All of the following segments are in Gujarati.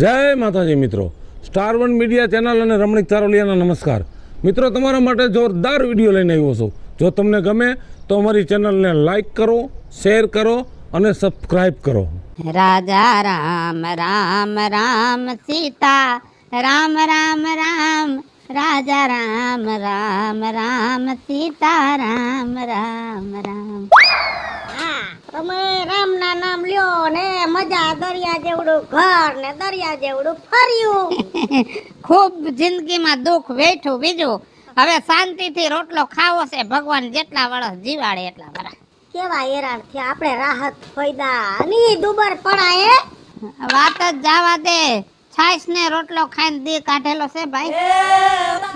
જય માતાજી મિત્રો, સ્ટાર વન મીડિયા ચેનલ અને રમણીક ચારોલિયાના નમસ્કાર. મિત્રો, તમારા માટે જોરદાર વિડીયો લઈને આવ્યો છું. જો તમને ગમે તો અમારી ચેનલને લાઈક કરો, શેર કરો અને સબસ્ક્રાઈબ કરો. રાજા રામ રામ રામ સીતા રામ રામ રામ, રાજા રામ રામ રામ સીતા રામ રામ રામ. તમે રામના નામ લ્યો ને મજા, દરિયા જેવડું ઘર ને દરિયા જેવડું ફર્યું. ખૂબ જિંદગીમાં દુઃખ વેઠું, બીજું હવે શાંતિથી રોટલો ખાવો છે. ભગવાન જેટલા વર્ષ જીવાડે એટલા વર્ષ. કેવા હેરાન થયા આપણે, રાહત ફયદા ની દુબર પડાય. વાત જ જવા દે, છાશ ને રોટલો ખાઈને દી કાઢેલો છે ભાઈ.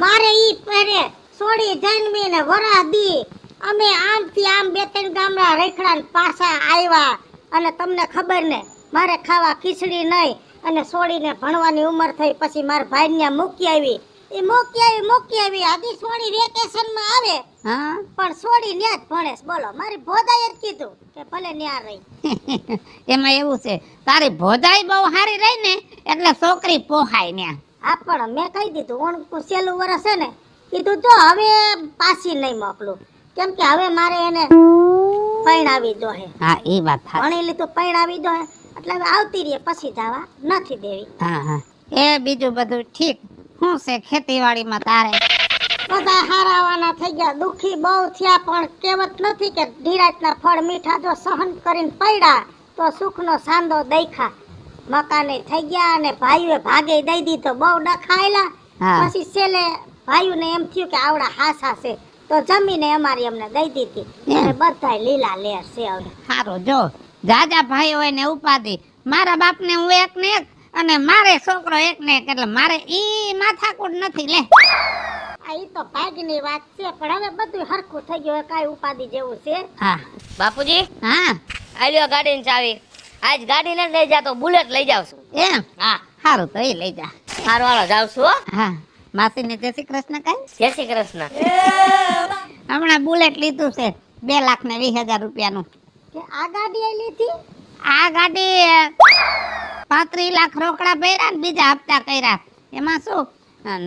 મારે ઈ પહેરે સોડી જન્મી ને વરા દી અમે આમથી આમ બે ત્રણ ગામડા રેખડા પાછા આવ્યા, અને તમને ખબર ને મારે ખાવા ખીચડી નહીં, અને સોડીને ભણવાની ઉંમર થઈ પછી મારા ભાઈને મૂકી આવી. એ મૂકી આવી આદી સોડી વેકેશનમાં આવે, હા, પણ સોડી ન્યા જ ભણે. બોલો, મારી ભોદાએ જ કીધું કે ભલે ન્યા રહી. એમાં એવું છે, તારી ભોજાઈ બહુ સારી રહી ને એટલે છોકરી પોહાય ન્યા. હા, પણ મેં કહી દીધું ઓણકું છેલ્લું વર્ષ છે ને, કીધું તો હવે પાછી નહીં મોકલું, કેમ કે હવે મારે એને પૈણાવી દોહે. હા, એ વાત હા. ભણી લીધું, પૈણાવી દોહે, એટલે હવે આવતી રહે પછી જવા નથી દેવી. હા હા, એ બીજું બધું ઠીક. શું છે ખેતીવાડીમાં તારે? બધા હારાવાના થઈ ગયા, દુખી બહુ થયા, પણ કહેવત નથી કે ધીરાજના ફળ મીઠા, જો સહન કરીને પડ્યા તો સુખનો સાંદો દેખા. મકાને થઈ ગયા અને ભાઈઓએ ભાગે દઈ દીધો, બહુ ડખાયેલા. પછી છેલ્લે ભાઈઓને એમ થયું કે આવડા હાસા છે તો જમીને અમારી અમને દઈ દીધી, અને બધાય લીલા લેર છે હવે. સારું, જો જાજા ભાઈ હોય ને ઉપાધિ. મારા બાપને હું એક ને એક, અને મારે છોકરો એક ને એક, એટલે મારે ઈ માથાકૂટ નથી. લે, આ ઈ તો ભાગની વાત છે, પણ હવે બધું હરખું થઈ ગયું, કાઈ ઉપાધિ જેવું છે. હા બાપુજી, હા, આલ્યો ગાડીની ચાવી. આજ ગાડી ન લઈ જાતો, બુલેટ લઈ જાવ છું. એમ? હા, સારું, તો એ લઈ જા. હારું હાલો, જાવ છું હો. હા, માસીને જય શ્રી કૃષ્ણ કહે. જય શ્રી કૃષ્ણ. હમણાં બુલેટ લીધું છે 2,20,000 રૂપિયાનું. કે આ ગાડી લીધી? આ ગાડી 35 લાખ રોકડા ભર્યા ને બીજા હપ્તા કર્યા. એમાં શું,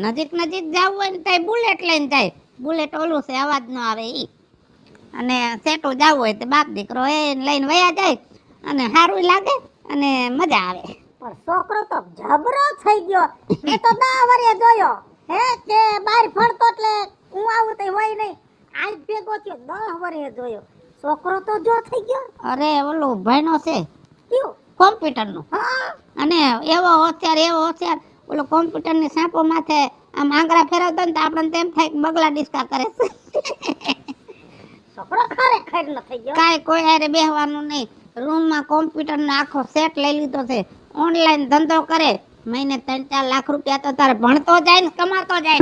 નજીક જવું હોય ને તો બુલેટ લઈને જાય. બુલેટ ઓલું છે, અવાજ ન આવે ઈ. અને સેટું જવું હોય તો બાપ દીકરો એ લઈને વયા જાય, અને સારું લાગે અને મજા આવે. પણ છોકરો તો જબરો થઈ ગયો. મેં તો 10 વર્ષે જોયો હે કે બહાર ભણતો, એટલે હું આવું તો હોય નહીં. આજ ભેગો થયો 10 વર્ષે જોયો. છોકરો તો જો થઈ ગયો. અરે ઓલું ભણ્યો છે કયું? કોમ્પ્યુટરનું. હા, અને એવો હોશિયાર ઓલો કોમ્પ્યુટરની સાંપો માથે આમ આંગળા ફેરવતો ને તો આપણને તેમ થાય કે બગલા ડિસ્કા કરે છે. છોકરો ખરેખર ન થઈ ગયો. કાંઈ કોઈ હારે બેહવાનું નહીં, રૂમમાં કોમ્પ્યુટરનો આખો સેટ લઈ લીધો છે. ઓનલાઈન ધંધો કરે, મહિને 3-4 લાખ રૂપિયા તો તારે ભણતો જાય ને કમાતો જાય.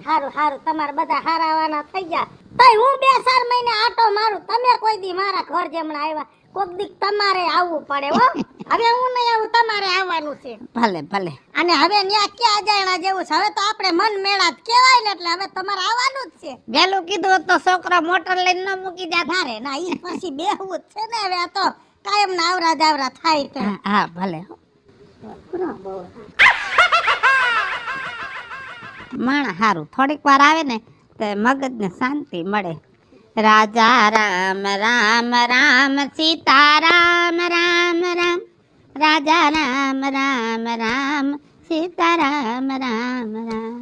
હારું હારું, તમારા બધા હારાવાના થઈ ગયા. તઈ હું 2-4 મહિને આટો મારું, તમે કોઈ દી મારા ઘર જેમણા આવ્યા. કોક દી તમારે આવવું પડે હો. હવે હું નહીં આવું, તમારે આવવાનું છે. ભલે ભલે. અને હવે ન્યા ક્યાં અજાણ્યા જેવું છે. હવે તો આપણે મન મેળા જ કહેવાય ને, એટલે હવે તમારે આવવાનું જ છે. વહેલું કીધું હોત તો છોકરા મોટર લઈને ન મૂકી જાત. ના રે ના, ઈ પછી બેહવું જ છે ને. હવે આ તો કાયમ ના આવરા જાવરા થાય છે. હા ભલે. માણા હારું થોડીક વાર આવે ને તો મગજને શાંતિ મળે. રાજા રામ રામ રામ સીતા રામ રામ રામ, રાજા રામ રામ રામ સીતા રામ રામ રામ.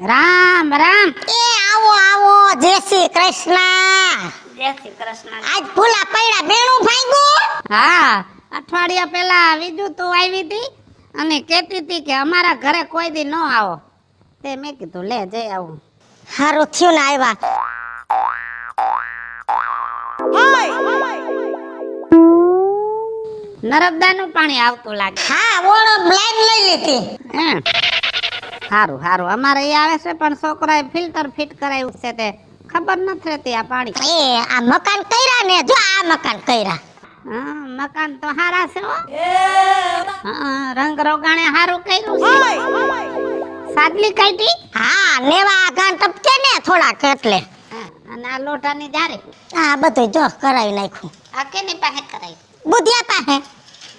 રામ રામ. એ આવો આવો, જય શ્રી કૃષ્ણ. જય શ્રી કૃષ્ણ. આજ ફૂલા પૈડા બેણું ભાગ્યું. હા, અઠવાડિયા પહેલા બીજું તું આવી હતી અને કહેતી હતી કે અમારા ઘરે કોઈ દી ન આવો. તે મેં કીધું લે જઈ આવું. હારું થયું ને આવ્યા. નર્મદાનું પાણી આવતું લાગે. હા, ઓળો બ્લાઇન લઈ લીધી. સારું સારું, અમારે એ આવે છે પણ છોકરાએ ફિલ્ટર ફિટ કરાવ્યું છે, તે ખબર નથી રહેતી આ પાણી. એ આ મકાન કર્યા ને, જો આ મકાન કર્યા. હા, મકાન તો હારા છે હો. હા, રંગ રોગાણે હારું કર્યું છે. સાદલી કાઢી હા નેવા ગાન ટપકે ને થોડાક એટલે અને આ લોટાની જારે આ બધું જો કરાવી નાખ્યું. આ કેની પાસે કરાઈ બુધિયા પાસે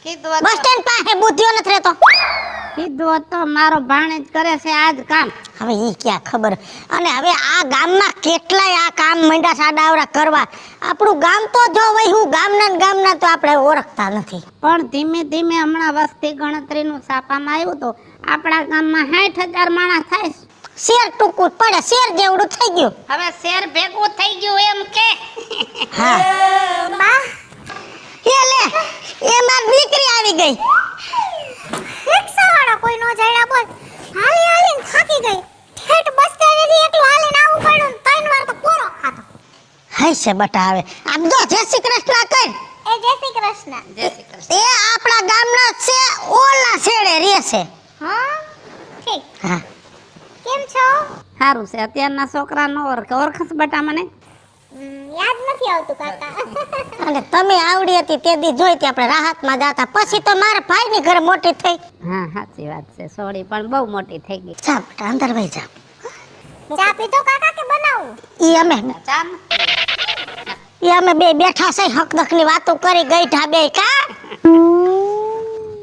કીધું બસ સ્ટેન્ડ પાસે બુધિયો નથી રહેતો. કીધું તો મારો ભાણેજ કરે છે આજ કામ. હવે ઈ ક્યાં ખબર. અને હવે આ ગામમાં કેટલાય આ કામ મંડ્યા સાડાવરા કરવા. આપણું ગામ તો જો વહ્યું ગામના તો આપણે ઓળખતા નથી. પણ ધીમે ધીમે હમણાં વસ્તી ગણતરીનું છાપામાં આવ્યું તો આપણા ગામમાં 60,000 માણસ થાય છે. શેર ટૂંકું પડે શેર જેવડું થઈ ગયું. હવે શેર ભેગું થઈ ગયું એમ કે હા બા એ લે એ માર દીકરી આવી ગઈ. રિક્ષાવાળા કોઈ નો જાયડા બોલ હાલી થાકી ગઈ. ઠેઠ બસ સ્ટેન્ડેથી એકલું હાલીને આવવું પડ્યું. 3 વાર તો પૂરો ખાતો. હાય છે બટા આવે આમ જો જય શ્રી કૃષ્ણ કર. એ જય શ્રી કૃષ્ણ. જય શ્રી કૃષ્ણ. એ આપણા ગામના છે ઓલા છેડે રહે છે. હા ઠીક. હા કેમ છો? સારું છે અત્યારના છોકરા નો ઓળખસ બટા મને યાદ નથી આવતું કાકા. અને તમે આવડી હતી તે દી જોઈ તે આપણે રાહતમાં જાતા. પછી તો મારા ભાઈની ઘરે મોટી થઈ. હા સાચી વાત છે સોડી પણ બહુ મોટી થઈ ગઈ. જા બેટા અંદર વઈ જા. ચા પીતો કાકા કે બનાવું? ચાલ ઈ અમે બે બેઠા છે હકદકની વાતો કરી ગઈ ઢાબે કા.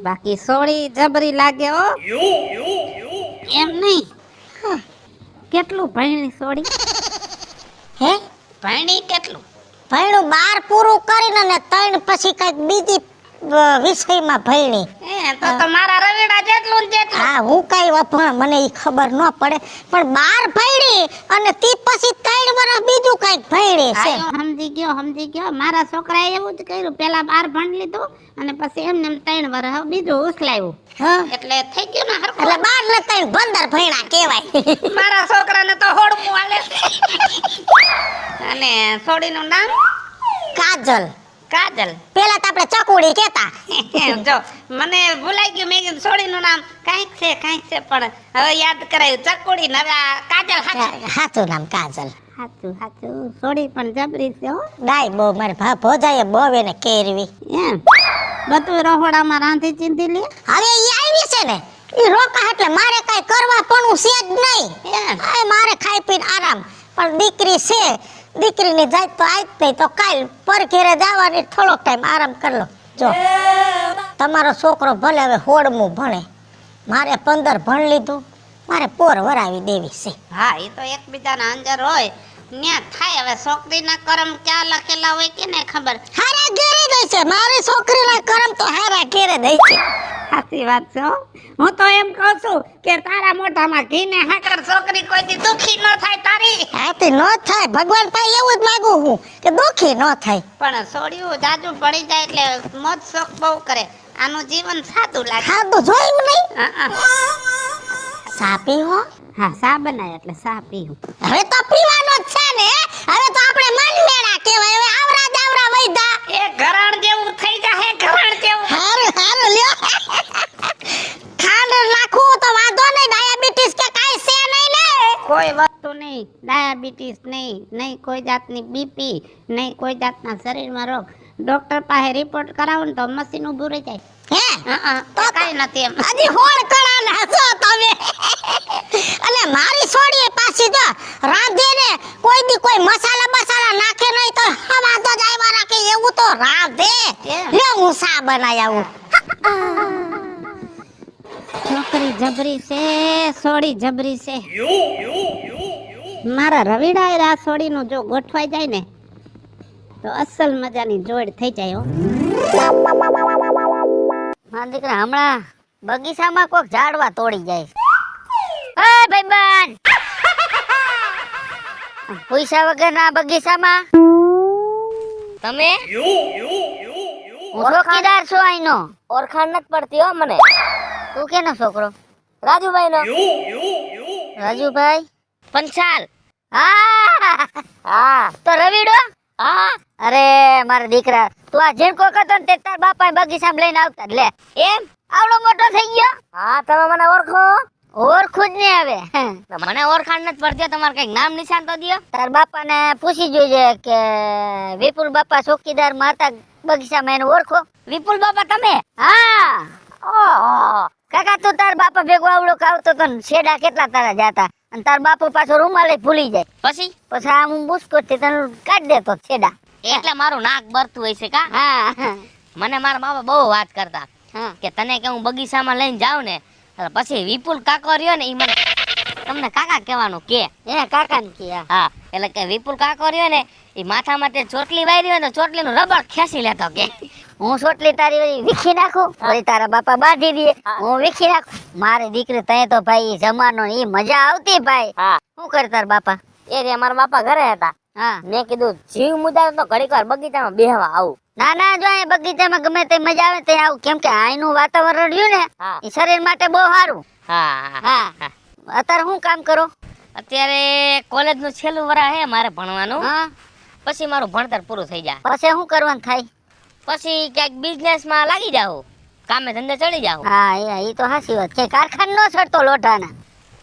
બાકી સોડી જબરી લાગે હો એમ નહીં. કેટલું ભણી સોડી હે ભણી કેટલું ભણ્યું 12 પૂરું કરીને ને 3 પછી કઈક બીજી વિષયમાં ભણી. તો મારા રવિડા જેટલું ને જેટલું. હા હું કઈ વફણ મને ઈ ખબર ન પડે પણ 12 ભણી અને તી પછી 3 વર્ષ બીજું કઈક ભણી છે. સમજી ગયો મારા છોકરાએ એવું જ કર્યું પેલા 12 ભણી લીધું અને પછી એમને 3 વર્ષ બીજું ઉછલાવ્યું હા એટલે થઈ ગયું ને હરખું. એટલે 12 ને 3 15 ભણ્યા કહેવાય. મારા છોકરાને તો હોડમું હાલે છે. અને છોડીનું નામ કાજલ. કાજલ. પેલા તો આપણે ચકુડી કહેતા. જો મને ભૂલાઈ ગયું મેં કીધું છોડીનું નામ કાંઈક છે પણ હવે યાદ કરાયું ચકુડી ને હવે આ કાજલ. સાચું નામ કાજલ. સાચું છોડી પણ જબરી છે હો. ડાય બહુ મારે ભોજાએ બહુ એને કેરવી. એમ બધું રહોડામાં રાંધી ચીંધી લે. હવે ઈ આવી છે ને ઈ રોકા એટલે મારે કઈ કરવા પણ છે જ નહીં. આ મારે ખાઈ પીને આરામ. પણ દીકરી છે દીકરીની જાય તો આજ નહીં તો કાલ પર ઘેરે જવાની થોડોક ટાઈમ આરામ કરી લો. જો તમારો છોકરો ભલે હવે હોડમું ભણે મારે 15 ભણ લીધું મારે પોર વરાવી દેવી છે. હા એ તો એકબીજાના અંજર હોય ન્યા થાય. હવે છોકરીના કરમ ક્યાં લખેલા હોય કે ને ખબર. હારા ઘેરે દઈ છે મારી છોકરીના કરમ તો હારા ઘેરે દઈ છે. સાચી વાત છે હો. હું તો એમ કહું છું કે તારા મોઢામાં ઘી ને હાકર છોકરી કોઈથી દુખી ન થાય તારી. હાથી ન થાય ભગવાન પાસે એવું જ માંગુ હું કે દુખી ન થાય. પણ છોડ્યું જાજુ પડી જાય એટલે મોજ શોખ બહુ કરે. આનું જીવન સાદું લાગે. હા તો જોયું નહીં. હા સાપી હો. હા સા બનાય એટલે સા પીવું. હવે તો પીવાનો જ છે ને. હવે તો આપણે મનમેળા કહેવાય. હવે આવરા દાવરા વૈદા એ ઘરાણ જેવું થઈ જાય ઘરાણ જેવું. હારું લ્યો. ખાંડ નાખું તો વાંધો નહીં. ડાયાબિટીસ કે કાઈ છે નહીં ને. કોઈ વસ્તુ નહીં ડાયાબિટીસ નહીં કોઈ જાતની બીપી નહીં કોઈ જાતના શરીરમાં રોગ. ડોક્ટર પાસે રિપોર્ટ કરાવો ને તો મશીન ઊભું રહી જાય. હે તો કાઈ નથી એમ. હજી હોળ કળાને હસો તમે. અને મારી છોડીએ પાછી જો રાંધે ને કોઈ દી કોઈ મસાલા નાખે નહીં તો હવા તો જાયવા રાખે એવું તો રાંધે. લે હું સા બનાવી આવું. છોકરી જબરી છે સોડી જબરી છે. મારા રવિડા આ સોડીનું જો ગોઠવાઈ જાય ને તો અસલ મજાની જોડ થઈ જાય હો. મારા દીકરા હમણાં બગીચામાં કોક ઝાડવા તોડી જાય. ઓય ભાઈબંધ, પૈસા વગરના બગીચામાં તમે? હું ચોકીદાર છું આઈનો. ઓળખાણ નથી પડતી હો મને. તું કેનો છોકરો? રાજુભાઈ નો. રાજુભાઈ પંચાલ. હા તો રવિડો. હા અરે મારા દીકરા તું આ ઝીણકો કરતો ને તે તાર બાપા બગીચામાં લઈને આવતા લે. એમ આવડો મોટો થઈ ગયો? હા તમે મને ઓળખો? ઓળખું જ નહીં હવે. મને ઓળખાણ નથી પડતી. તમારે કઈક નામ નિશાન તો દો. તાર બાપા ને પૂછી જોજે કે વિપુલ બાપા ચોકીદાર માં હતા બગીચામાં એને ઓળખો? વિપુલ બાપા તમે? હા. ઓહો કાકા તું તાર બાપા ભેગો આવડો આવતો તો ને શેડા કેટલા તારા જાતા અને તાર બાપો પાછો રૂમાલે ભૂલી જાય પછી પછી આમ હું બુસ્કોટ થી તને કાઢી દેતો છેડા. એટલે મારું નાક બરતું હોય છે કા. હા મને મારા બાપા બહુ વાત કરતા હા કે તને કે હું બગીચામાં લઈને જાઉં ને એટલે પછી વિપુલ કાકો રહ્યો ને ઈ મને તમને કાકા કહેવાનું કે એ કાકા ને કે હા એટલે કે વિપુલ કાકો રહ્યો ને ઈ માથા માટે ચોટલી વાયરી હોય ને ચોટલીનું રબર ખેંચી લેતો કે હું સોટલી તારી વળી વીખી નાખું વળી તારા બાપા બાંધી દે હું વીખી નાખું. મારી દીકરી તય તો ભાઈ ઈ જમાનો ઈ મજા આવતી ભાઈ. હા શું કરે તાર બાપા? એ રે મારા બાપા ઘરે હતા. હા મેં કીધું જીવ મુદાય તો ઘડીક વાર બગીચામાં બેહવા આવું. ના ના જો અહીં બગીચામાં ગમે તે મજા આવે ત્યાં આવું કેમ કે અહીંનું વાતાવરણ રહ્યું ને હા એ શરીર માટે બહુ સારું. હા હા અત્યારે હું કામ કરો? અત્યારે કોલેજ નું છેલ્લું વરસ હે મારે ભણવાનું. હા પછી મારું ભણતર પૂરું થઈ જાય પછી શું કરવાનું થાય? પછી ક્યાંક બિઝનેસ માં લાગી જાવ, કામે ધંધે ચડી જાવ. હા એ તો હાચી વાત છે. કારખાન નો છડતો લોઢાના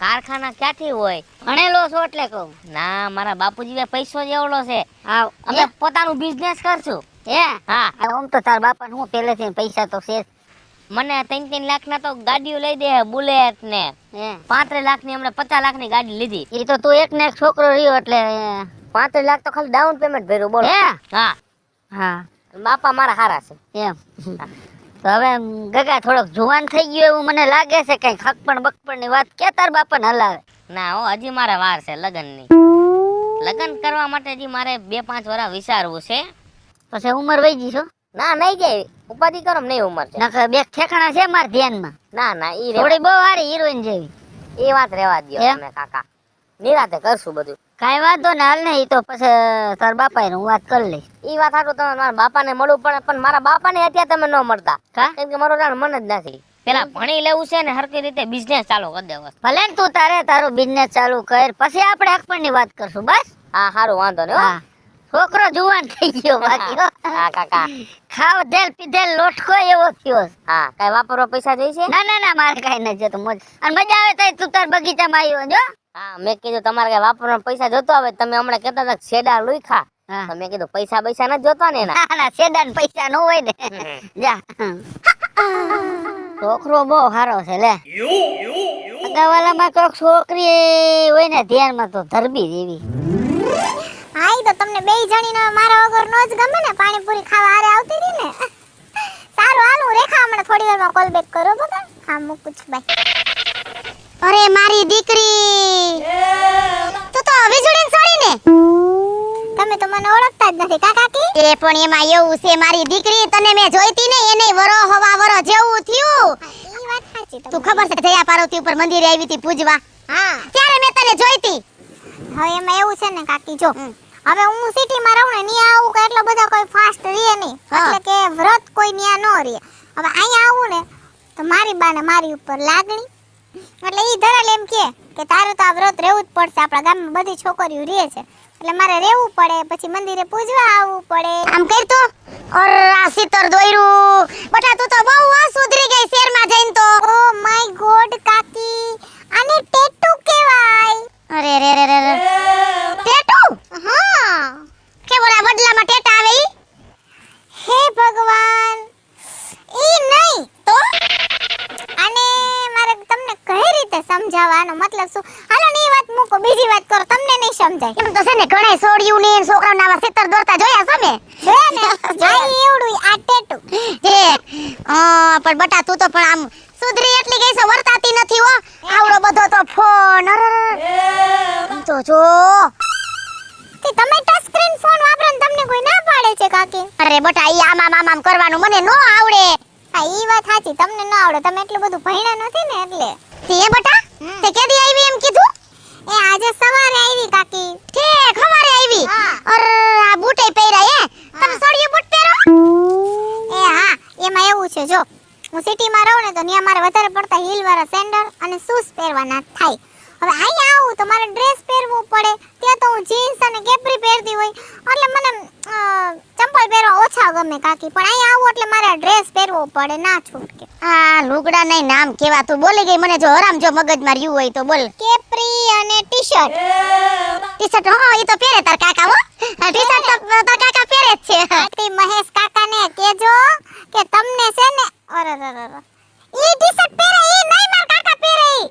કારખાના ક્યાંથી હોય? ભણેલો છો એટલે કહું. ના મારા બાપુજી પૈસો જ એવડો છે, હા અમે પોતાનું બિઝનેસ કરશું. હે હા આમ તો તાર બાપા હું પહેલેથી પૈસા તો છે જ. મને 3 લાખ ના તો ગાડીઓ લઈ દે, બુલેટ ને હે 35 લાખ ની હમણાં 50 લાખ ની ગાડી લીધી. એ તો તું એક ને એક છોકરો રહ્યો એટલે 35 લાખ તો ખાલી ડાઉન પેમેન્ટ ભર્યું બોલો. હે હા હા બાપા મારા હારા છે. એમ તો હવે ગગા થોડોક જુવાન થઈ ગયો એવું મને લાગે છે. કઈ ખકપણ બકપણ ની વાત કે તાર બાપા ને હલાવે? ના હો હજી મારે વાર છે લગન ની. લગન કરવા માટે હજી મારે 2-5 વર્ષ વિચારવું છે. પછી ઉંમર વહી ગઈ છો? ના નહીં જાય ઉપાધિ કરો નહીં ઉંમર છે. નકર બે ઠેકાણા છે મારા ધ્યાનમાં. ના ના ઈ થોડી બહુ સારી હિરોઈન જેવી. એ વાત રહેવા દો એમ? તમે કાકા, નિરાતે કરશું બધું. કાંઈ વાંધો ને હાલ ને એ તો પછી તાર બાપા હું વાત કરી લઈશ. ઈ વાત હાટું તમે મારા બાપાને મળવું પડે, પણ મારા બાપાને અત્યારે તમે ન મળતા. કા? કેમ કે મારું જાણ મન જ નથી. પેલા ભણી લેવું છે ને હરકી રીતે બિઝનેસ ચાલુ કરી દેવો. ભલે ને તું તારું બિઝનેસ ચાલુ કર પછી આપણે હકપણ ની વાત કરશું બસ. હા સારું વાંધો નહીં હો. હા છોકરો જુવાન થઈ ગયો બાકી હો. હા કાકા. ખાવ ધેલ પીધેલ લોટકો એવો થયો છે. હા કઈ વાપરવા પૈસા જોઈશે? ના ના ના મારે કઈ નથી જતું મોજ. અને મજા આવે તો તું તાર બગીચામાં આવ્યો જો. હા મેં કીધું તમારે કઈ વાપરવા પૈસા જોતો આવે, તમે હમણાં કહેતા હતા કે શેડા લુખ્યા. હા તો મેં કીધું પૈસા નથી જોતા ને એના. ના ના સેડાન પૈસા નો હોય ને જા. છોકરો બહુ સારો છે લે. અગાવાલામાં કોઈક છોકરી હોય ને ધ્યાનમાં તો ધરબી જેવી. હા ઈ તો તમને બે જણીને મારા વગર નો જ ગમે ને, પાણીપુરી ખાવા હારે આવતી હતી ને. સારું હાલું રેખા હમણાં થોડી વારમાં કોલ બેક કરો બકા. હા મૂકું છું બાય. અરે મારી દીકરી તું તો વીજળીને છોડી ને. તમે તો મને ઓળખતા જ નથી કાકા કી. એ પણ એમાં એવું છે મારી દીકરી તને મેં જોઈતી ને એને વરો હવા વરો જેવું થયું. ઈ વાત સાચી. તું ખબર છે જયા પાર્વતી ઉપર મંદિરે આવી હતી પૂજવા? હા ત્યારે મેં તને જોઈતી. હવે એમાં એવું છે ને કાકી જો હવે હું સિટીમાં રહું ને ન્યા આવું કે એટલો બધા કોઈ ફાસ્ટ રહે નહીં, એટલે કે વ્રત કોઈ ન્યા નો રહે. હવે અહીંયા આવું ને તો મારી બાને મારી ઉપર લાગણી, એટલે ઈ ધરાલ એમ કે તારે તો આ વ્રત રહેવું જ પડશે. આપણા ગામમાં બધી છોકરીઓ રહે છે એટલે મારે રહેવું પડે, પછી મંદિરે પૂજવા આવવું પડે. આમ કરતો ઓર આ સિતર દોયરું બટા તું તો બહુ સુધરી ગઈ શહેરમાં જઈને તો. ઓ માય ગોડ કાકી આને ટેટુ કહેવાય. અરે રે રે રે ટેટુ? હા કે બોલા બદલામાં ટેટા આવે ઈ? હે ભગવાન ઈ નહીં તો આને મારે તમને કઈ રીતે સમજાવવાનો મતલબ શું? હાલો ને એ વાત મૂકો, બીજી વાત કરો, તમને નહીં સમજાય. એમ તો છે ને ઘણા સોડિયું ને છોકરાઓના આવા સિતર દોરતા જોયા છો મે? જોયા ને ભાઈ એવડું આ ટેટુ હે. પણ બટા તું તો પણ આમ સુધરી એટલી ગઈ છે વર્તાતી નથી હો. આવડો બધો તો ફોન તો જો તે તમે ટચ સ્ક્રીન ફોન વાપરો ને તમને કોઈ ના પાડે છે કાકી? અરે બટા ઈ આમ કરવાનું મને નો આવડે. હા ઈ વાત સાચી તમને ન આવડે, તમે એટલું બધું ભણ્યા નથી ને એટલે. તે બટા તે કેદી આવી એમ કીધું? એ આજે સવારે આવી કાકી. ઠીક સવારે આવી. અરે આ બૂટે પહેર્યા તમે સોડિયું બૂટ પહેરો? એ હા એમાં એવું છે જો હું સિટીમાં રહું ને તો ત્યાં મારે વધારે પડતા હીલ વાળા સેન્ડલ અને શૂઝ પહેરવાના થાય. હવે અહીંયા આવું તો મારે ડ્રેસ પહેરવું પડે, ત્યાં તો હું જીન્સ અને કેપરી પહેરતી હોય એટલે મને ચંપલ પહેરવા ઓછા ગમે કાકી. પણ અહીંયા આવું એટલે મારે ડ્રેસ પહેરવો પડે, ના છૂટકે. આ લુગડા નહીં નામ કેવા તું બોલી ગઈ મને જો હરામ જો મગજમાં રહ્યું હોય તો બોલ. કેપરી અને ટી-શર્ટ. ટી-શર્ટ હા ઈ તો પહેરે તાર કાકા હો. ટી-શર્ટ તો તાર કાકા પહેરે જ છે. તે મહેશ કાકાને કહેજો કે તમને છે ને અરે ઈ ટી-શર્ટ પહેરે ઈ નહીં માર કાકા પહેરે ઈ.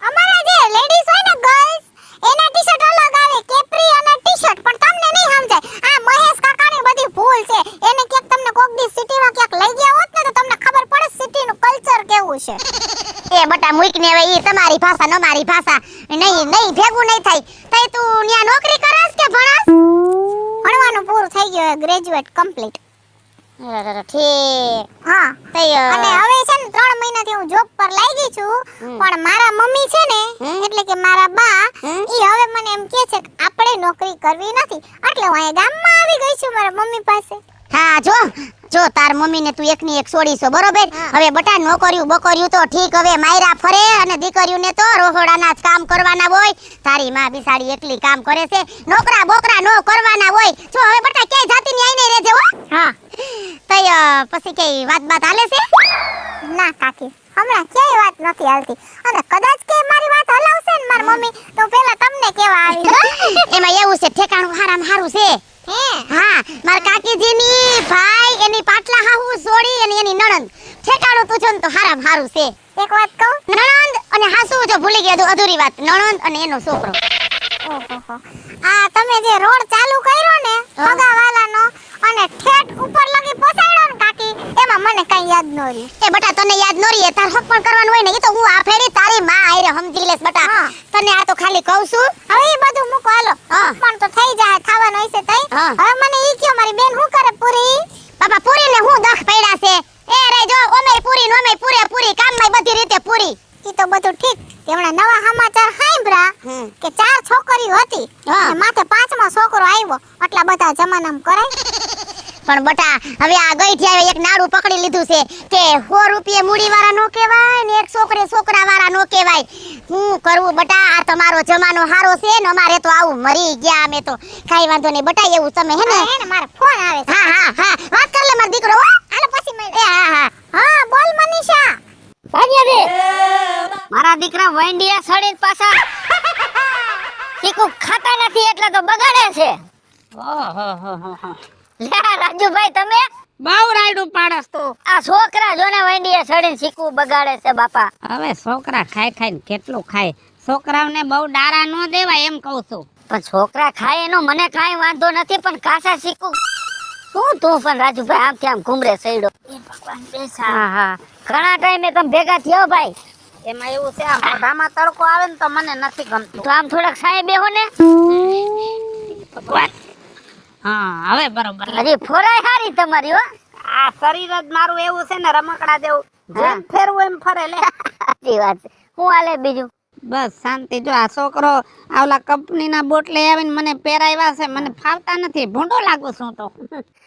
અમારા જે લેડીઝ હોય ને ગર્લ્સ એના ટી-શર્ટ અલગ આવે કેપ્રી અને ટી-શર્ટ પણ તમને નહીં સમજાય આ મહેશ કાકાની બધી ભૂલ છે એને ક્યાંક તમને કોક દી સિટીમાં ક્યાંક લઈ ગયા હોત ને તો તમને ખબર પડે સિટીનું કલ્ચર કેવું છે એ બટા મુઈક ને હવે ઈ તમારી ભાષા ન મારી ભાષા નહીં ભેગું નહીં થાય તઈ તું ન્યા નોકરી કરસ કે ભણસ ભણવાનું પૂરું થઈ ગયું ગ્રેજ્યુએટ કમ્પ્લીટ ઠીક હા અને હવે છે ને 3 મહિનાથી હું જોબ પર લાગી છું પણ મારા મમ્મી છે ને એટલે કે મારા બા ઈ હવે મને એમ કહે છે કે આપણે નોકરી કરવી નથી એટલે હું અહીંયા ગામમાં આવી ગઈ છું મારા મમ્મી પાસે હા જો તાર મમ્મી ને તું એકની એક છોડી છો બરોબર હવે બટા બકોર્યું તો ઠીક હવે માયરા ફરે અને દીકરીઓને તો રોહોડાના જ કામ કરવાના હોય તારી માં બિસાડી એકલી કામ કરે છે નોકરા બોકરા નો કરવાના હોય જો હવે બટા ક્યાંય જાતી ની આઈને રહેજે હો હા તય પછી કઈ વાત હાલે છે ના કાકી હમણાં ક્યાંય વાત નથી હાલતી અને કદાચ કે મારી વાત હલાવશે ને મારી મમ્મી તો પેલા તમને કેવા આવી એમાં એવું છે ઠેકાણું હારું છે હા મારા કાકીજીની ભાઈ એની પાટલા હાહુ સોડી અને એની નણંદ ઠેકાણું તું જો ને તો હારું છે એક વાત કહું નણંદ અને હાસુ જો ભૂલી ગયા અધૂરી વાત નણંદ અને એનો છોકરો ઓહો આ તમે જે રોડ ચાલુ કર્યો ને ભગાવાલાનો અને ઠેઠ ઉપર લગી પહોંચાડ્યો ને કાકી એમાં મને કઈ યાદ ન રહી એ બટા તને યાદ ન રહી તાર હક પણ કરવાનું હોય ને એ તો હું આ ફેરી તારી માં આયરે સમજી લેસ બટા તને આ તો ખાલી કહું છું હવે ઈ બધું મૂકો હાલો પણ તો થઈ જાય ખાવાનું હોય છે તઈ હવે મને ઈ કયો મારી બેન હું કરે પૂરી બાપા પૂરી ને હું દખ પડ્યા છે એ રે જો ઓમે પૂરી નો મે પૂરી કામમાં બધી રીતે પૂરી ઈ તો બધું ઠીક એમણા નવા સમાચાર સાંભળ્યા કે 4 છોકરીઓ હતી અને માથે 5મો છોકરો આવ્યો આટલા બધા જમાનામાં કરાય પણ બટા હવે આ ગઈઠી એક નાડું પકડી લીધું છે કે 100 રૂપિયા મૂડી વાળા નો કહેવાય ને એક છોકરા વાળા નો કહેવાય હું કરવું બટા આ તમારો જમાનો હારો છે ને અમારે તો આવું મરી ગયા અમે તો કાઈ વાંધો નહીં બટા એવું તમે હે ને મારો ફોન આવે છે હા વાત કર લે મારો દીકરો હાલો પછી મળે હા બોલ મનીષા મારા દીકરા વૈંડિયા સડીને પાછા ચીકુ ખાતા નથી એટલે તો બગાડે છે લે રાજુભાઈ તમે બહુ રાયડું પાડસ તું આ છોકરા જોને વૈંડિયા સડીને ચીકુ બગાડે છે બાપા હવે છોકરા ખાઈને કેટલું ખાય છોકરાઓને બહુ ડારા ન દેવાય એમ કહું છું પણ છોકરા ખાય એનો મને કાઈ વાંધો નથી પણ કાસા ચીકુ શું તું પણ રાજુભાઈ આમથી આમ ઘુમરે સઈડો એ ભગવાન બેસા હા ઘણા ટાઈમે તમે ભેગા થયો ભાઈ એમાં એવું છે આ મોઢામાં તડકો આવે ને તો મને નથી ગમતું તો આમ થોડાક સાહેબ બેહો ને ભગવાન હા હવે બરોબર હજી ફોરાય હારી તમારી હો આ શરીર જ મારું એવું છે ને રમકડા જેવું જેમ ફેરવું એમ ફરે લે સાચી વાત છે હું હાલે બીજું બસ શાંતિ જો આ છોકરો આવલા કંપનીના બોટ લઈ આવીને મને પહેરાવ્યા છે મને ફાવતા નથી ભૂંડો લાગુ છું તો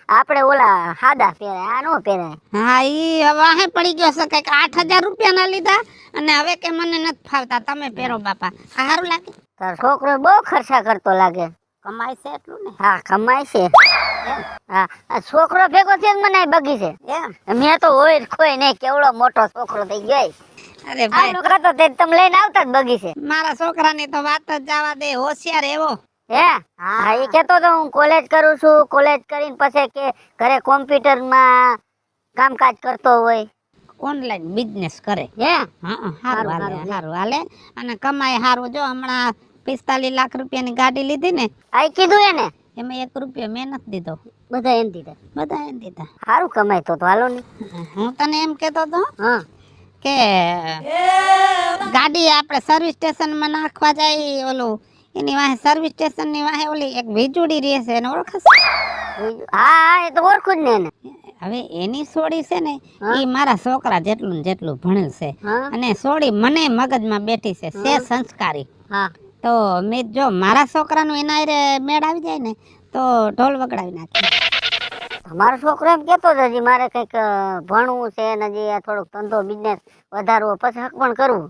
આપણે ઓલા હાદા પહેરાય આ નો પહેરાય હા ઈ હવે વાહે પડી ગયો છે કઈક 8000 રૂપિયાના લીધા અને હવે કે મને નથી ફાવતા તમે પહેરો બાપા આ સારું લાગે તારો છોકરો બહુ ખર્ચા કરતો લાગે કમાય છે એટલું ને હા કમાય છે હા આ છોકરો ભેગો થયો મને બગી છે મેં તો હોય જ કોઈ નહીં કેવડો મોટો છોકરો થઈ ગયો અરે ભાઈ આ છોકરા તો તમે લઈને આવતા જ બગી છે મારા છોકરાની તો વાત જ જવા દે હોશિયાર એવો હે હા એ કેતો તો હું કોલેજ કરું છું કોલેજ કરીને પછી કે ઘરે કોમ્પ્યુટરમાં કામકાજ કરતો હોય ઓનલાઈન બિઝનેસ કરે હે હા સારું હાલે અને કમાય સારું જો હમણાં 45 લાખ રૂપિયાની ગાડી લીધી ને આ કીધું એને એમાં 1 રૂપિયો મેં નથી દીધો બધા એમ દીધા બધા એમ દીધા સારું કમાય તો હાલો ને હું તને એમ કેતો તો હા કે ગાડી આપણે સર્વિસ સ્ટેશનમાં નાખવા જાય ઓલું એની વાહે સર્વિસ સ્ટેશનની વાહે ઓલી એક વીજળી રહે છે એને ઓળખશે હા એ તો ઓળખું જ ને એને હવે એની સોડી છે ને એ મારા છોકરા જેટલું ને જેટલું ભણેલ છે અને સોડી મને મગજમાં બેઠી છે સંસ્કારી હા તો મેં જો મારા છોકરાનું એના હારે મેળ આવી જાય ને તો ઢોલ વગડાવી નાખે મારો છોકરો એમ કેતો જ હજી મારે કઈક ભણવું છે ને હજી આ થોડોક ધંધો બિઝનેસ વધારવો પછી હક પણ કરવું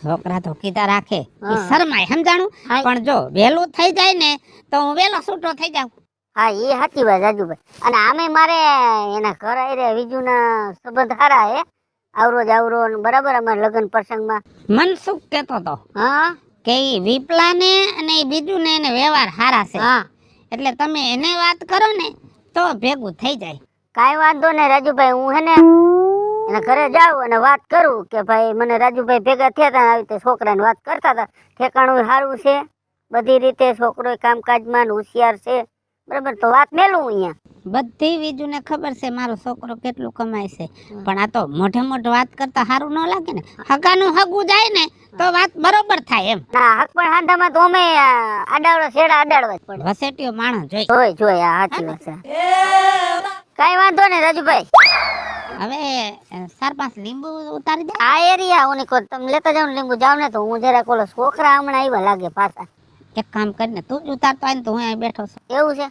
છોકરા તો કીધા રાખે ઈ શરમાય સમજાણું પણ જો વેલું થઈ જાય ને તો હું વેલો છૂટો થઈ જાઉં હા એ સાચી વાત રાજુભાઈ અને આમે મારે એના ઘર આયરે વિજુના સંબંધ સારા હે આવરો ને બરાબર અમારા લગ્ન પ્રસંગમાં મનસુખ કેતો તો હા કે ઈ વિપલા ને અને ઈ બીજું ને એને વ્યવહાર સારા છે હા એટલે તમે એને વાત કરો ને તો ભેગું થઈ જાય કાઈ વાંધો નહીં રાજુભાઈ હું હે ને એના ઘરે જાઉં અને વાત કરું કે ભાઈ મને રાજુભાઈ ભેગા થયા હતા આવી રીતે છોકરાને વાત કરતા હતા, ઠેકાણું સારું છે બધી રીતે, છોકરો કામકાજમાં ને હોશિયાર છે, બરાબર, તો વાત મેલું અહીંયા. બધી વીજુને ખબર છે મારો છોકરો કેટલું કમાય છે, પણ આ તો મોઢે મોઢે વાત કરતા સારું ન લાગે ને. હગાનું હગું જાય ને તો વાત બરોબર થાય એમ. ના હક પણ હાંધામાં તો અમે આડાવડો શેડા અડાડવા જ પડે. વસેટીયો માણસ જોઈ. જોઈ આ સાચી વાત છે. કાઈ વાંધો નહીં રાજુભાઈ. હવે 4-5 લીંબુ ઉતારી દે. આ એરિયા હું નીકળ તમે લેતા જાવ ને લીંબુ જાવ ને તો હું જરાક ઓલો છોકરા હમણાં આવ્યા લાગે પાછા. એક કામ કરીને તું જ ઉતારતો હોય ને તો હું અહીં બેઠો છું. એવું છે?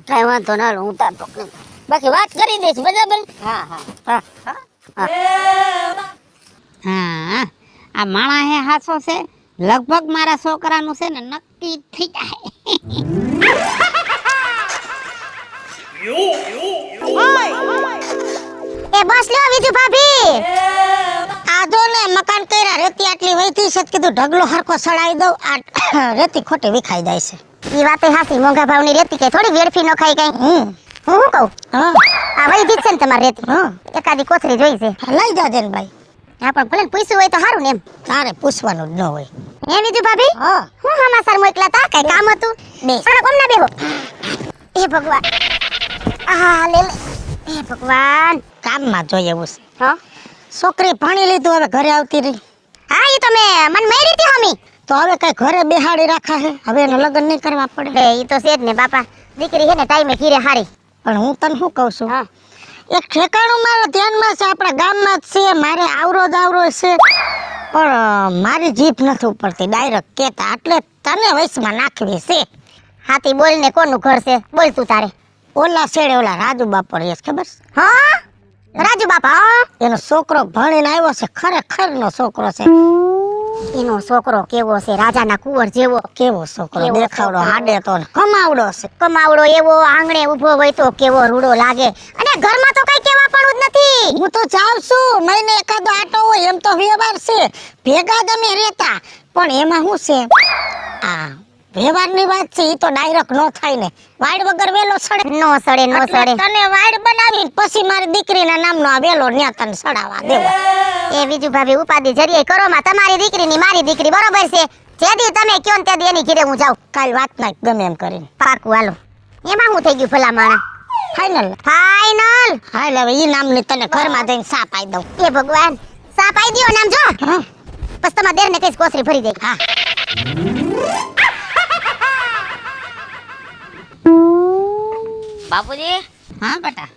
કાઈ વાંધો ના હું ઉતારતો નહીં. બાકી વાત કરી દઈશ બરાબર. હા હા હા હા. હા આ માણા હે હાસો છે, લગભગ મારા છોકરાનું છે ને નક્કી થઈ જાય. એ બસ લ્યો વિજુ ભાભી. આ જો ને મકાન કર્યા રેતી આટલી વહીથી છે કીધું ઢગલો હરખો સડાઈ દઉં. આ રેતી ખોટી વિખાઈ જાય છે. ઈ વાતે હાસી, મોંઘા ભાવની રેતી કે થોડી વેડફી ન ખાઈ કઈ. હું શું કહું, હા આ વહી દીધ છે ને તમારી રેતી. હા એકાદી કોથળી જોઈ છે. લઈ જાજે ને ભાઈ. હા પણ ભલે પૂછ્યું હોય તો સારું ને એમ. તારે પૂછવાનું જ ન હોય. હે વિજુ ભાભી, હા હું સમાચાર મોકલા તા, કઈ કામ હતું? બે સારા કોમ ના બેહો. એ ભગવાન, આ લે લે. એ ભગવાન, કામમાં જોઈએ એવું છે. હા છોકરી ભણી લીધું હવે ઘરે આવતી રહી. હા ઈ તો મેં મન મેરી હતી હમી. તો હવે કઈ ઘરે બેહાડી રાખા હે, હવે એનું લગ્ન નહીં કરવા પડે. ઈ તો છે જ ને બાપા, દીકરી હે ને ટાઈમે ખીરે હારી. પણ હું તને શું કહું છું, હા એક ઠેકાણું મારા ધ્યાનમાં છે, આપણા ગામમાં જ છે, મારે આવરો દાવરો છે, પણ મારી જીભ નથી ઉપડતી ડાયરેક્ટ કેતા, એટલે તને વયસમાં નાખવી છે. હાથી બોલ ને કોનું ઘર છે, બોલ તું તારે. ઓલા શેડે ઓલા રાજુ બાપડ છે ખબર છે? હા રાજુ બાપા, હા એનો છોકરો ભણીને આવ્યો છે, ખરેખર નો છોકરો છે. એનો છોકરો કેવો છે, રાજાના કુંવર જેવો. કેવો છોકરો, કેવો દેખાવડો છોકરો. હાડે તો ને કમાવડો છે. કમાવડો એવો, આંગણે ઊભો હોય તો કેવો રૂડો લાગે, અને ઘરમાં તો કઈ કેવા પણ જ નથી. હું તો જાઉં છું મહિને એકાદો આટો હોય એમ તો વ્યવહાર છે, ભેગા જ અમે રહેતા, પણ એમાં શું છે, આ વ્યવહારની વાત છે, ઈ તો ડાયરેક્ટ નો થાય ને, વાડ વગર વેલો સડે. નો સડે નો એટલે સડે. તને વાડ બનાવીને પછી મારી દીકરીના નામનો આ વેલો ન્યા તને સડાવા દેવો. એ બીજું ભાભી ઉપાધિ જરીએ કરો માં, તમારી દીકરીની મારી દીકરી બરોબર છે. જેદી તમે કયો ને તેદી એની ઘરે હું જાઉં. કાલ વાત ના ગમે એમ કરીને પાકું હાલો. એમાં હું થઈ ગયું ભલા માણા? ફાઇનલ. ફાઇનલ. હાલ હવે ઈ નામની તને ઘરમાં જઈને સાપ આઈ દઉં. એ ભગવાન, સાપ આઈ દ્યો નામ જો. હા બસ તમારા દેરને કઈશ કોસરી ભરી દે. હા બાપુજી હા બેટા,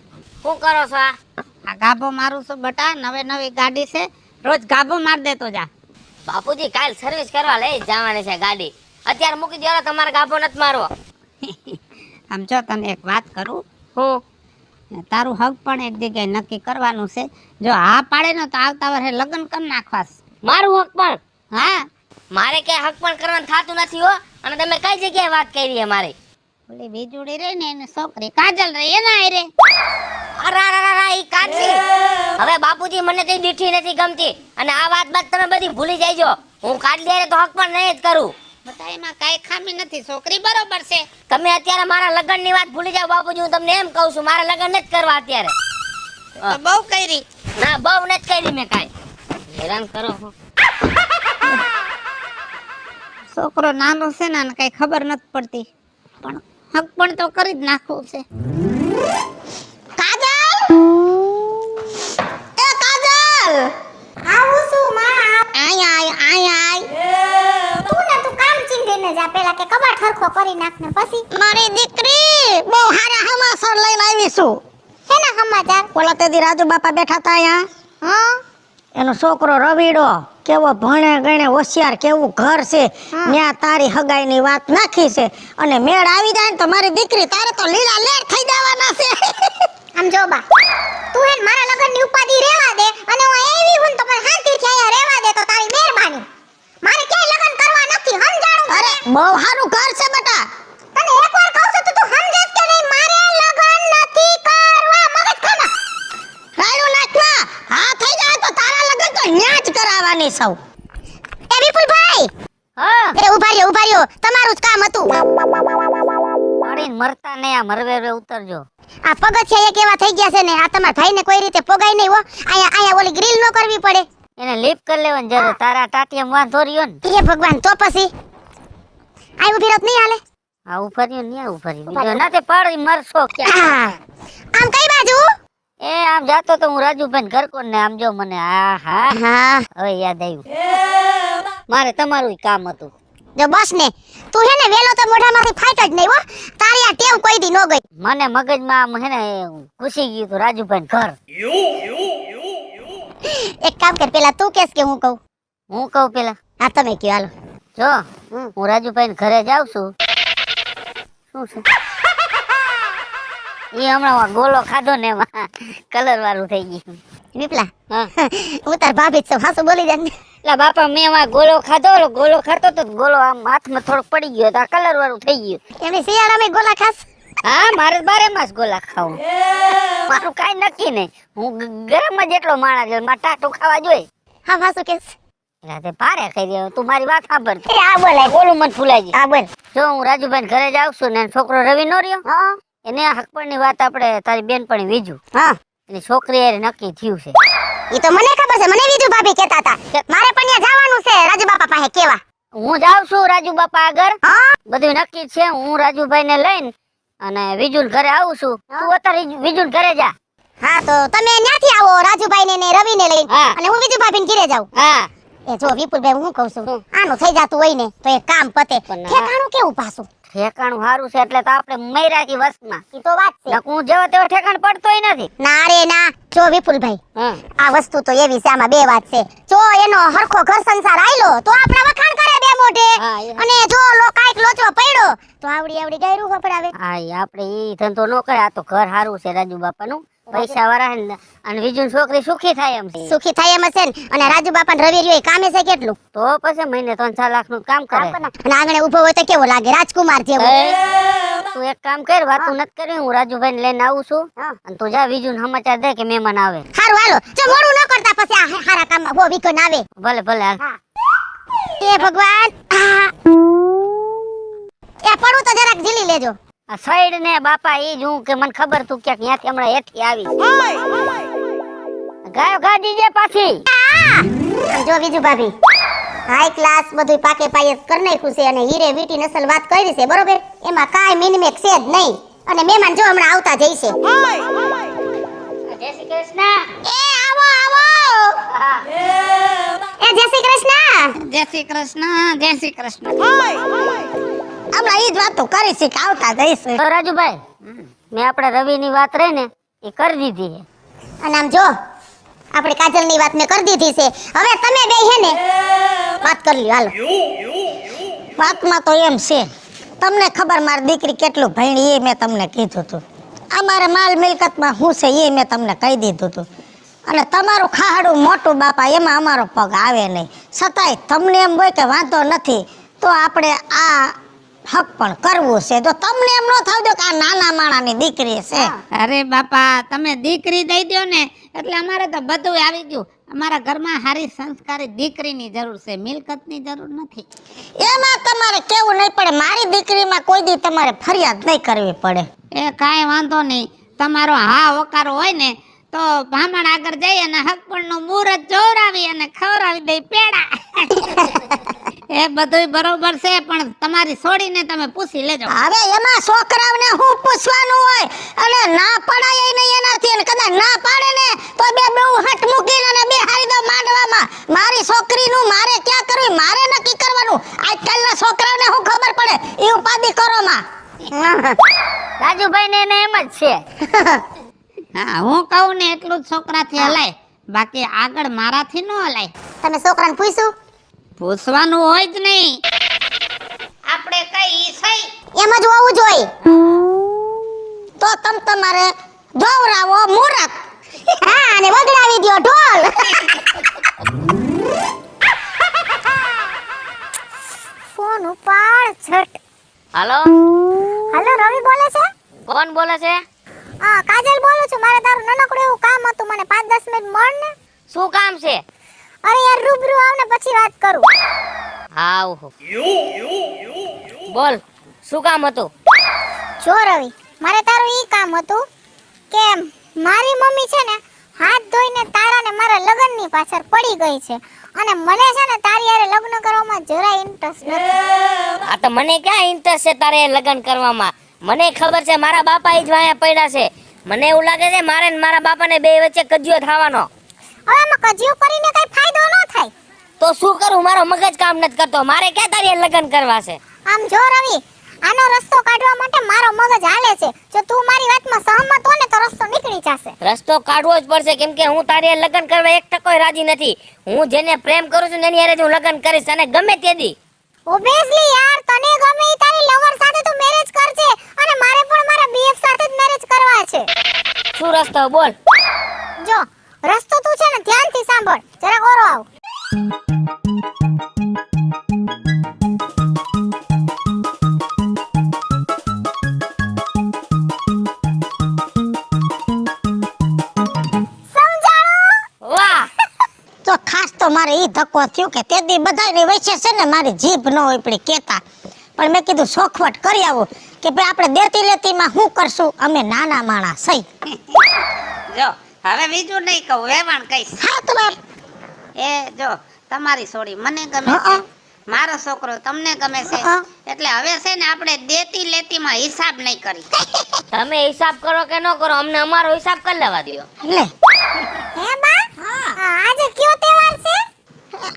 શું કરો છો આ? આ ગાભો મારું છું બેટા, નવી ગાડી છે, રોજ ગાભો માર દેતો જા. બાપુજી કાલ સર્વિસ કરવા લઈ જવાની છે ગાડી, અત્યારે મૂકી દો, તમારે ગાભો નથી મારવો. આમ જો તને એક વાત કરું, હું તારું હક પણ એક જગ્યાએ નક્કી કરવાનું છે. જો હા પાડે ને તો આવતા વર્ષે લગ્ન કરી નાખવાસ. મારું હક પણ? હા મારે ક્યાંય હક પણ કરવાનું થતું નથી હો. અને તમે કઈ જગ્યાએ વાત કરી છે મારી? ઓલી બીજુડી રહી ને એની છોકરી કાજલ રહી એના હારે. અરા ઈ કાઢી. હવે બાપુજી મને તે દીઠી નથી ગમતી, અને આ વાત બાદ તમે બધી ભૂલી જાયજો. હું કાઢી લે તો હક પણ નહીં જ કરું. બેટા એમાં કાંઈ ખામી નથી, છોકરી બરોબર છે. તમે અત્યારે મારા લગ્નની વાત ભૂલી જાઓ બાપુજી, હું તમને એમ કહું છું, મારા લગ્ન નથી કરવા અત્યારે. તો બહુ કરી. ના બહુ નથી કરી મેં કાંઈ. હેરાન કરો છો. છોકરો નાનો છે ને અને કઈ ખબર નથી પડતી, પણ હક પણ તો કરી જ નાખવું છે. કાજલ, એ કાજલ, આવું છું માં. આય આય આય આય. તું ને તું કામ ચીંધીને જા, પેલા કે કબાટ હરખો કરી નાખ ને પછી. મારી દીકરી બહુ હારા સમાચાર લઈને આવી છું. શેના સમાચાર? ઓલા તેદી રાજુ બાપા બેઠા હતા અહીંયા, હા એનો છોકરો રવીડો કેવો ભણે ગણે હોશિયાર, કેવું ઘર છે, ત્યાં તારી હગાઈની વાત નાખી છે, અને મેળ આવી જાય ને તો મારી દીકરી તારે તો લીલા લેર થઈ જવાના છે. આમ જો બા, તું હે ને મારા લગનની ઉપાધિ રહેવા દે, અને હું એવી હું તો પણ શાંતિથી અહીંયા રહેવા દે તો તારી મહેરબાની. મારે ક્યાંય લગન કરવા નથી, સમજાણું? અરે બહુ સારું ઘર છે બેટા. તને એકવાર કહું છું તો તું સમજેશ કે નહીં? મારે લગન નથી કરવા. મગજ ખાના રાયડું નાખવા હા થઈ જાય તો તારા લગન તો ન્યા જ કરાવવાની સૌ. એ વિપુલભાઈ, હા એ ઉભા રહ્યો તમારું જ કામ હતું. અરે પડીને મરતા નહીં, આ મરવે ઉતરજો. આ પગથિયા એક એવા થઈ ગયા છે ને, આ તમારા ભાઈને કોઈ રીતે પોગાય નહીં હો. અહીંયા ઓલી ગ્રીલ નો કરવી પડે. એને લીપ કરી લેવાની જરૂર. તારા ટાટિયામાં વાંધો રહ્યો ને. એ ભગવાન, તો પછી આ ઉભી રહત નહીં હાલે. આ ઉભર્યો ને, આ ઉભર્યો બીજો નાતે પાડી મરશો ક્યાં. આમ કઈ બાજુ? એ આમ જાતો તો હું રાજુભાઈ ઘર કોણ ને આમ જો મને. હા હવે યાદ આવ્યું, મારે તમારું કામ હતું. જો બસ ને, તું હે ને વેલો તો મોઢામાંથી ફાટ જ નહીં હો. તારી આ ટેવ કોઈ દી નો ગઈ. મને મગજમાં આમ હે ને ઘૂસી ગયું હતું રાજુભાઈ ઘર. એક કામ કર, પેલા તું કેસ કે હું કહું? હું કહું પેલા? હા તમે કયો, હાલો. જો હું રાજુભાઈ ઘરે જાઉં છું. શું છે એ હમણાં ગોલો ખાધો ને એમાં કલર વાળું થઈ ગયું. વિપલા, હા હું તાર ભાભી જ છું, હાસુ બોલી જા ને. એટલે બાપા મેં એમાં ગોલો ખાધો, ગોલો ખાતો તો ગોલો આમ હાથમાં થોડોક પડી ગયો તો આ કલર વાળું થઈ ગયું. એમની શિયાળામાં ગોલા ખાસ? હા મારે 12 માસ ગોલા ખાવું. મારું કાંઈ નક્કી નહીં. હું ગરમ જ એટલો માણસ છું, મારે ટાટું ખાવા જોઈએ. હા હાસુ કેસ? રાતે ભારે ખાઈ રહ્યો. તું મારી વાત સાંભળ. એ આ બોલાય. બોલું મન ફૂલાઈ જાય. હા બોલ. જો હું રાજુભાઈ ઘરે જાઉં છું ને છોકરો રવિ નો રહ્યો, હા એને હકપણની વાત આપણે તારી બેનપણી વીજુ હા, એની છોકરી હારે નક્કી થયું છે. ઈ તો મને ખબર છે, મને બીજું ભાભી કહેતા હતા. મારે પણ ત્યાં જવાનું છે રાજુ બાપા પાસે કેવા. હું જાઉં છું રાજુ બાપા આગળ, હા બધું નક્કી છે. હું રાજુભાઈ ને લઈને અને વિજુલ ઘરે આવું છું. તું અત્યારે વિજુલ ઘરે જા. હા તો તમે ત્યાંથી આવો રાજુભાઈ ને રવિ ને લઈને, હા. અને હું બીજું ભાભી ને ઘરે જાઉં. હા એ જો વિપુલભાઈ, હું કહું છું, આનું થઈ જતું હોય ને તો એક કામ પતે. પણ ના. ઠેકાણું કેવું પાછું? ઠેકાણું સારું છે એટલે તો આપણે મયરાકી વસમાં. ઈ તો વાત છે. હું જેવો તેવો ઠેકાણ પડતોય નથી. ના રે ના, જો વિપુલભાઈ, હા આ વસ્તુ તો એવી છે, આમાં બે વાત છે. જો એનો હરખો ઘર સંસાર આયલો તો આપણા વખાણ કરે બે મોઢે, હા, એ. અને જો કાઈક લોચો પડ્યો તો આવડી ગાયરું ફફડાવે. હા ઈ આપણે ઈ ધંધો ન કરે. આ તો ઘર સારું છે રાજુ બાપાનું, પૈસા વાળા ને, અને વિજુ છોકરી સુખી થાય એમ છે. સુખી થાય એમ છે ને, અને રાજુ બાપા ને રવિ રહ્યો કામે છે કેટલું. તો પછી મહિને 3-4 લાખ નું કામ કરે. અને આંગણે ઉભો હોય તો કેવો લાગે, રાજકુમાર જેવો. તું એક કામ કર, વાતું નથી કરી. હું રાજુભાઈ ને લઈને આવું છું, હા. અને તું જા વિજુ ને સમાચાર દે કે મહેમાન આવે. હારું હાલો, જો મોડું ન કરતા પછી આ હારા કામમાં હો વિઘન આવે. ભલે ભલે હાલ. એ ભગવાન, એ પડું તો જરાક ઝીલી લેજો. આ સાઈડ ને બાપા ઈ જ હું કે મને ખબર તું ક્યાંક ત્યાંથી હમણાં હેઠી આવી. ગાયો ગા દીજે પાછી. આમ જો બીજું ભાભી, હાઈ ક્લાસ બધું પાકે પાયે કરી નાખ્યું છે, અને હીરે વીટી નસલ વાત કરી છે બરોબર, એમાં કાંઈ મિનમેક છે જ નહીં. અને મહેમાન જો હમણાં આવતા જઈશે. જય શ્રી કૃષ્ણ. એ આવો આવો. એ જય શ્રી કૃષ્ણ. જય શ્રી કૃષ્ણ, જય શ્રી કૃષ્ણ. હમણાં ઈ જ વાતો કરી છે કે આવતા જઈશું. તો રાજુભાઈ, મેં આપણે રવિ ની વાત રહી ને એ કરી દીધી છે. અને આમ જો આપણે કાજલ ની વાત મેં કરી દીધી છે. હવે તમે બે હે ને વાત કરી લ્યો, હાલો. વાતમાં તો એમ છે, તમને ખબર મારી દીકરી કેટલું ભણી એ મેં તમને કીધું હતું. અમારે માલ મિલકતમાં શું છે એ મેં તમને કહી દીધું હતું. અને તમારું ખાહડું મોટું બાપા, એમાં અમારો પગ આવે નહીં. છતાંય તમને એમ હોય કે વાંધો નથી, તો આપણે આ હક પણ કરવું છે. તો તમને એમ ન થાવ દો કે આ નાના માણાની દીકરી છે. અરે બાપા, તમે દીકરી દઈ દો ને એટલે અમારે તો બધું આવી ગયું. અમારા ઘરમાં સારી સંસ્કારી દીકરીની જરૂર છે, મિલકતની જરૂર નથી. એમાં તમારે કેવું નહીં પડે. મારી દીકરીમાં કોઈ દી તમારે ફરિયાદ નહીં કરવી પડે. એ કાંઈ વાંધો નહીં. તમારો હા હોકારો હોય ને તો બ્રાહ્મણ આગળ જઈ અને હકપણનું મુહૂર્ત જોવરાવી અને ખવડાવી દઈ પેડા. એ બધુંય બરોબર છે, પણ તમારી છોડીને તમે પૂછી લેજો. હવે એમાં છોકરાઓને શું પૂછવાનું હોય? અને ના પડાય નહીં એનાથી, અને કદાચ ના પાડે ને તો બે હટ મૂકીને અને બેહારી દો માંડવામાં. મારી છોકરીનું મારે ક્યાં કરવી, મારે નક્કી કરવાનું. આજકાલના છોકરાઓને શું ખબર પડે? એ ઉપાધિ કરો માં. રાજુભાઈ ને એને એમ જ છે. હા, હું કહું ને એટલું જ છોકરાથી હલાય, બાકી આગળ મારાથી ન હલાય. તમે છોકરાને પૂછ્યું? પૂછવાનું હોય જ નહીં. આપણે કઈ સહી એમ જ હોવું જોઈએ. તો તમારે જોવરાવો મુહૂર્ત. હા, અને વગડાવી દ્યો ઢોલ. ફોન ઉપાડ છટ. હાલો, હાલો, રવિ બોલે છે? કોણ બોલે છે? હા, કાજલ બોલું છું. મારે તારું નાનકડું એવું કામ હતું, મને 5-10 મિનિટ મળ ને. શું કામ છે? અરે યાર, રૂબરૂ આવ ને પછી વાત કરું. હાવ બોલ, શું કામ હતું? જો રવિ, મારે તારું ઈ કામ હતું કે મારી મમ્મી છે ને હાથ ધોઈને તારા ને મારા લગ્નની પાછળ પડી ગઈ છે અને મને છે ને તારી હારે લગ્ન કરવામાં જરાય ઇન્ટરેસ્ટ નથી. આ તો મને ક્યાં ઇન્ટરેસ્ટ છે તારે લગ્ન કરવામાં? મને ખબર છે મારા બાપા જ વાયા પડ્યા છે. મને એવું લાગે છે મારે ને મારા બાપાને બે વચ્ચે કજિયો થવાનો. હવે આમાં કજિયો કરીને કઈ ફાયદો ન થાય. તો શું કરું? મારો મગજ કામ નથી કરતો. મારે ક્યાં તારી હારે લગ્ન કરવા છે? આમ જો રવિ, આનો રસ્તો કાઢવા માટે મારો મગજ હાલે છે. જો તું મારી વાતમાં સહમત હો ને તો રસ્તો નીકળી જશે. રસ્તો કાઢવો જ પડશે, કેમ કે હું તારી હારે લગ્ન કરવા એક ટકોય રાજી નથી. હું જેને પ્રેમ કરું છું એની હારે જ હું લગ્ન કરીશ, અને ગમે તે દી. ઓબ્વિયસલી યાર, તને ગમે ઈ તારી લવર સાથે તું મેરેજ કરજે અને મારે પણ મારા બીએફ સાથે જ મેરેજ કરવા છે. શું રસ્તો બોલ? જો રસ્તો તું છે ને ધ્યાનથી સાંભળ, જરા ઓરો આવ. વાહ! તો ખાસ તો મારે ઈ ધક્કો થયો કે તે દી બધાની વચ્ચે છે ને મારી જીભ ન હોય પડી કેતા, પણ મેં કીધું સોખવટ કરી આવું કે ભાઈ આપણે દેતી લેતીમાં શું કરશું, અમે નાના માણસ સહી. જો હવે બીજું નહીં કહું, વેવાણ કહીશ. હા તમાર એ જો તમારી સોડી મને ગમે છે, હા. મારો છોકરો તમને ગમે છે, હા. એટલે હવે છે ને આપણે દેતી લેતીમાં હિસાબ નહીં કરી. તમે હિસાબ કરો કે ન કરો, અમને અમારો હિસાબ કરી લેવા દો. લે હે બા? આજે કયો તહેવાર છે?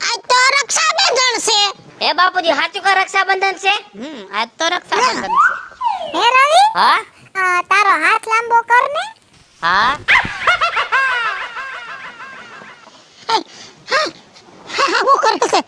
આજ તો રક્ષાબંધન છે. હે બાપુજી, સાચું કા રક્ષાબંધન છે? આજ તો રક્ષાબંધન છે. હે રવિ, હા તારો હાથ લાંબો કર ને. હા. હા, હું કરે છે?